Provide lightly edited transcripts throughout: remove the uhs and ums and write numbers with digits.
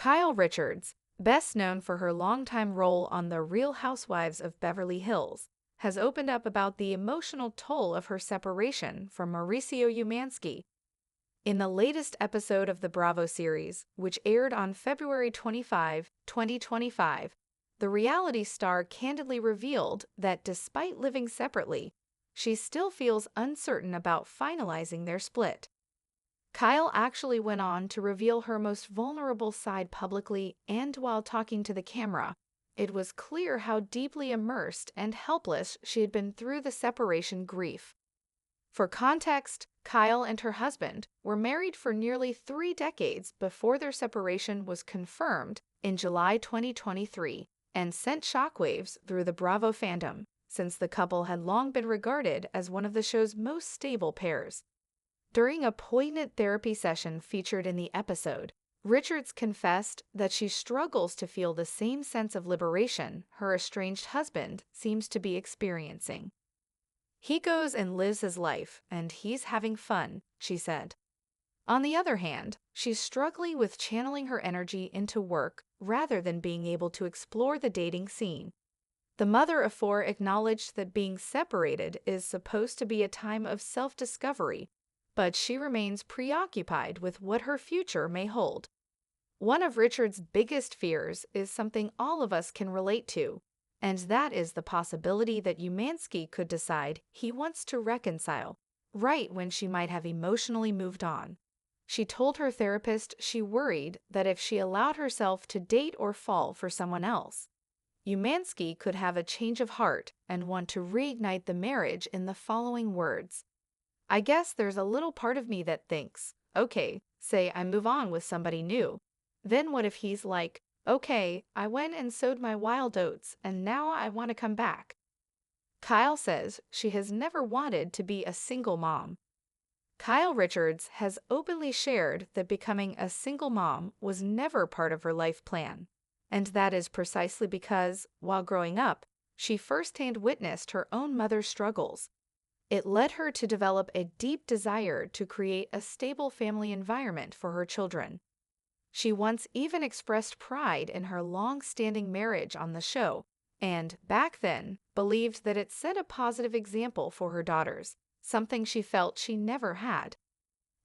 Kyle Richards, best known for her longtime role on The Real Housewives of Beverly Hills, has opened up about the emotional toll of her separation from Mauricio Umansky. In the latest episode of the Bravo series, which aired on February 25, 2025, the reality star candidly revealed that despite living separately, she still feels uncertain about finalizing their split. Kyle actually went on to reveal her most vulnerable side publicly, and while talking to the camera, it was clear how deeply immersed and helpless she had been through the separation grief. For context, Kyle and her husband were married for nearly 3 decades before their separation was confirmed in July 2023 and sent shockwaves through the Bravo fandom, since the couple had long been regarded as one of the show's most stable pairs. During a poignant therapy session featured in the episode, Richards confessed that she struggles to feel the same sense of liberation her estranged husband seems to be experiencing. "He goes and lives his life, and he's having fun," she said. On the other hand, she's struggling with channeling her energy into work rather than being able to explore the dating scene. The mother of 4 acknowledged that being separated is supposed to be a time of self-discovery, but she remains preoccupied with what her future may hold. One of Richard's biggest fears is something all of us can relate to, and that is the possibility that Umansky could decide he wants to reconcile, right when she might have emotionally moved on. She told her therapist she worried that if she allowed herself to date or fall for someone else, Umansky could have a change of heart and want to reignite the marriage in the following words: "I guess there's a little part of me that thinks, okay, say I move on with somebody new. Then what if he's like, okay, I went and sowed my wild oats and now I want to come back?" Kyle says she has never wanted to be a single mom. Kyle Richards has openly shared that becoming a single mom was never part of her life plan, and that is precisely because, while growing up, she firsthand witnessed her own mother's struggles. It led her to develop a deep desire to create a stable family environment for her children. She once even expressed pride in her long-standing marriage on the show, and, back then, believed that it set a positive example for her daughters, something she felt she never had.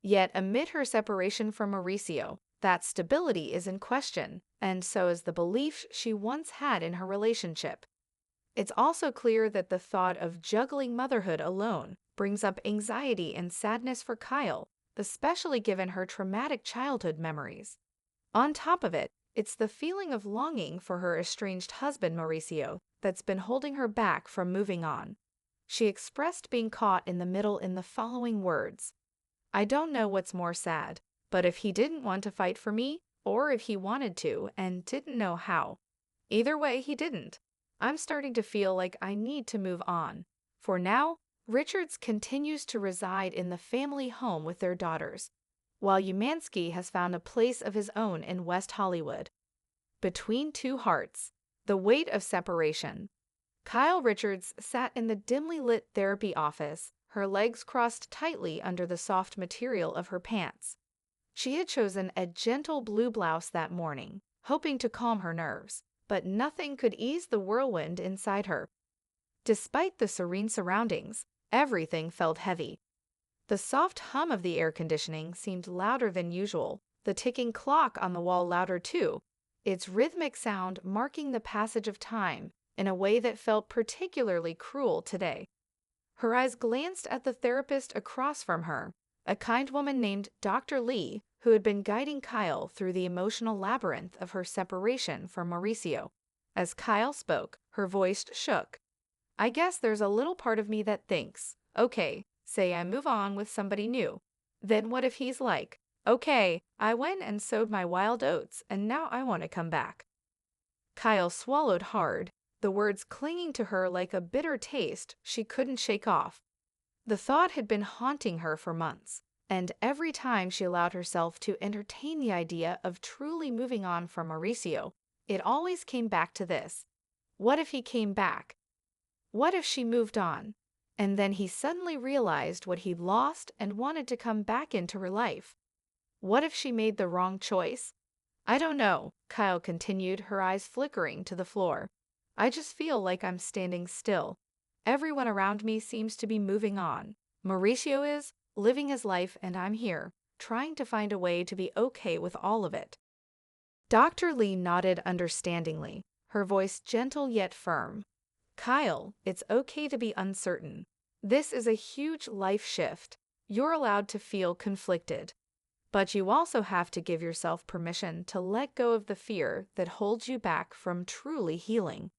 Yet, amid her separation from Mauricio, that stability is in question, and so is the belief she once had in her relationship. It's also clear that the thought of juggling motherhood alone brings up anxiety and sadness for Kyle, especially given her traumatic childhood memories. On top of it, it's the feeling of longing for her estranged husband Mauricio that's been holding her back from moving on. She expressed being caught in the middle in the following words: "I don't know what's more sad, but if he didn't want to fight for me, or if he wanted to and didn't know how. Either way, he didn't. I'm starting to feel like I need to move on." For now, Richards continues to reside in the family home with their daughters, while Umansky has found a place of his own in West Hollywood. Between two hearts, the weight of separation. Kyle Richards sat in the dimly lit therapy office, her legs crossed tightly under the soft material of her pants. She had chosen a gentle blue blouse that morning, hoping to calm her nerves, but nothing could ease the whirlwind inside her. Despite the serene surroundings, everything felt heavy. The soft hum of the air conditioning seemed louder than usual, the ticking clock on the wall louder too, its rhythmic sound marking the passage of time in a way that felt particularly cruel today. Her eyes glanced at the therapist across from her, a kind woman named Dr. Lee, who had been guiding Kyle through the emotional labyrinth of her separation from Mauricio. As Kyle spoke, her voice shook. "I guess there's a little part of me that thinks, okay, say I move on with somebody new. Then what if he's like, okay, I went and sowed my wild oats and now I want to come back?" Kyle swallowed hard, the words clinging to her like a bitter taste she couldn't shake off. The thought had been haunting her for months, and every time she allowed herself to entertain the idea of truly moving on from Mauricio, it always came back to this. What if he came back? What if she moved on, and then he suddenly realized what he'd lost and wanted to come back into her life? What if she made the wrong choice? I don't know, Kyle continued, her eyes flickering to the floor. I just feel like I'm standing still. Everyone around me seems to be moving on. Mauricio is living his life, and I'm here, trying to find a way to be okay with all of it. Dr. Lee nodded understandingly, her voice gentle yet firm. Kyle, it's okay to be uncertain. This is a huge life shift. You're allowed to feel conflicted. But you also have to give yourself permission to let go of the fear that holds you back from truly healing.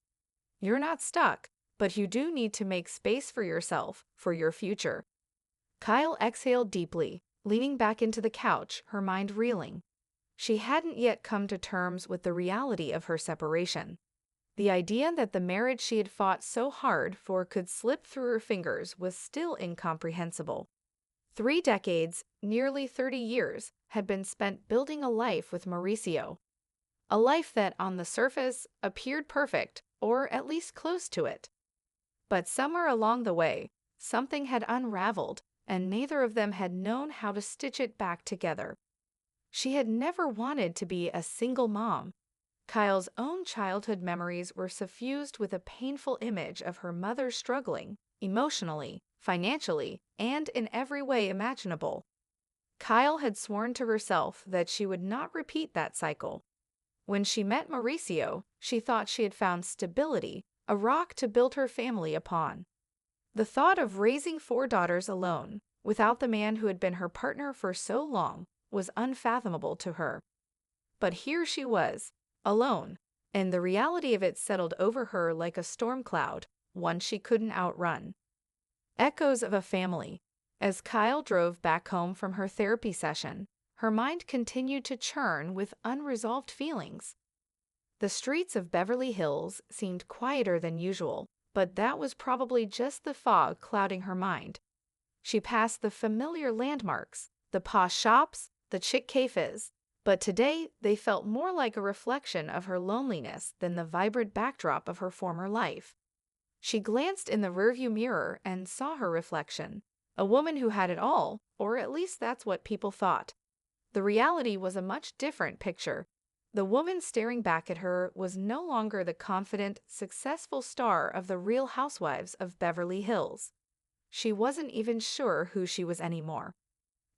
You're not stuck, but you do need to make space for yourself, for your future. Kyle exhaled deeply, leaning back into the couch, her mind reeling. She hadn't yet come to terms with the reality of her separation. The idea that the marriage she had fought so hard for could slip through her fingers was still incomprehensible. 3 decades, nearly 30 years, had been spent building a life with Mauricio. A life that, on the surface, appeared perfect, or at least close to it. But somewhere along the way, something had unraveled, and neither of them had known how to stitch it back together. She had never wanted to be a single mom. Kyle's own childhood memories were suffused with a painful image of her mother struggling, emotionally, financially, and in every way imaginable. Kyle had sworn to herself that she would not repeat that cycle. When she met Mauricio, she thought she had found stability, a rock to build her family upon. The thought of raising 4 daughters alone, without the man who had been her partner for so long, was unfathomable to her. But here she was, alone, and the reality of it settled over her like a storm cloud, one she couldn't outrun. Echoes of a family. As Kyle drove back home from her therapy session, her mind continued to churn with unresolved feelings. The streets of Beverly Hills seemed quieter than usual, but that was probably just the fog clouding her mind. She passed the familiar landmarks, the posh shops, the chic cafes, but today they felt more like a reflection of her loneliness than the vibrant backdrop of her former life. She glanced in the rearview mirror and saw her reflection, a woman who had it all, or at least that's what people thought. The reality was a much different picture. The woman staring back at her was no longer the confident, successful star of the Real Housewives of Beverly Hills. She wasn't even sure who she was anymore.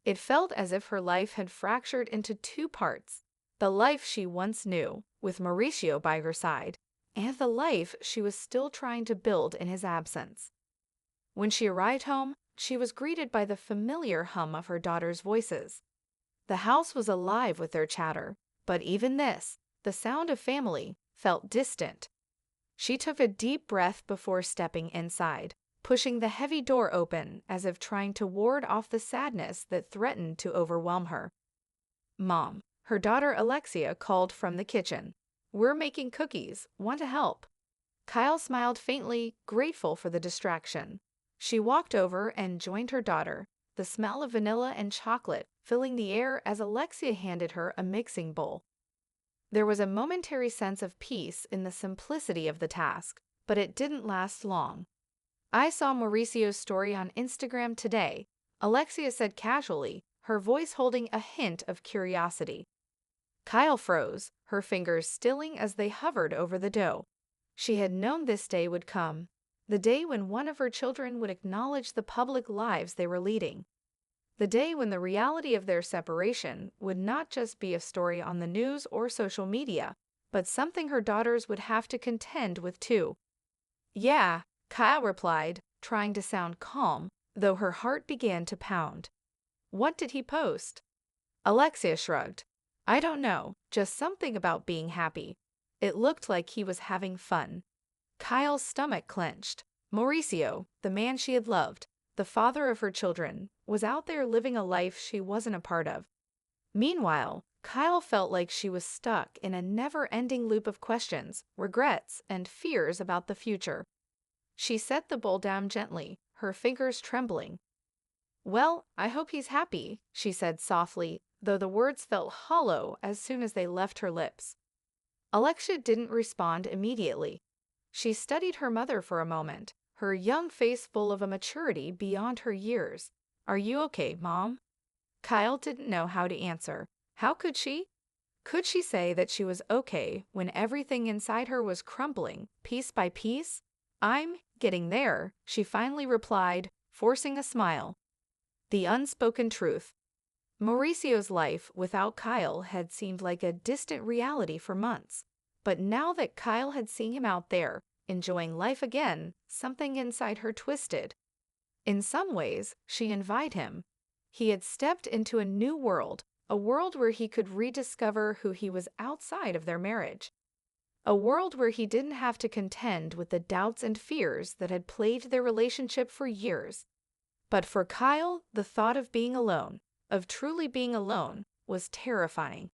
It felt as if her life had fractured into 2 parts, the life she once knew, with Mauricio by her side, and the life she was still trying to build in his absence. When she arrived home, she was greeted by the familiar hum of her daughters' voices. The house was alive with their chatter, but even this, the sound of family, felt distant. She took a deep breath before stepping inside, pushing the heavy door open as if trying to ward off the sadness that threatened to overwhelm her. "Mom," her daughter Alexia called from the kitchen. "We're making cookies. Want to help?" Kyle smiled faintly, grateful for the distraction. She walked over and joined her daughter, the smell of vanilla and chocolate filling the air as Alexia handed her a mixing bowl. There was a momentary sense of peace in the simplicity of the task, but it didn't last long. "I saw Mauricio's story on Instagram today," Alexia said casually, her voice holding a hint of curiosity. Kyle froze, her fingers stilling as they hovered over the dough. She had known this day would come, the day when one of her children would acknowledge the public lives they were leading. The day when the reality of their separation would not just be a story on the news or social media, but something her daughters would have to contend with too. "Yeah," Kyle replied, trying to sound calm, though her heart began to pound. "What did he post?" Alexia shrugged. "I don't know, just something about being happy. It looked like he was having fun." Kyle's stomach clenched. Mauricio, the man she had loved, the father of her children, was out there living a life she wasn't a part of. Meanwhile, Kyle felt like she was stuck in a never-ending loop of questions, regrets, and fears about the future. She set the bowl down gently, her fingers trembling. "Well, I hope he's happy," she said softly, though the words felt hollow as soon as they left her lips. Alexia didn't respond immediately. She studied her mother for a moment, her young face full of a maturity beyond her years. "Are you okay, Mom?" Kyle didn't know how to answer. How could she? Could she say that she was okay when everything inside her was crumbling, piece by piece? "I'm getting there," she finally replied, forcing a smile. The unspoken truth. Mauricio's life without Kyle had seemed like a distant reality for months. But now that Kyle had seen him out there, enjoying life again, something inside her twisted. In some ways, she envied him. He had stepped into a new world, a world where he could rediscover who he was outside of their marriage. A world where he didn't have to contend with the doubts and fears that had plagued their relationship for years. But for Kyle, the thought of being alone, of truly being alone, was terrifying.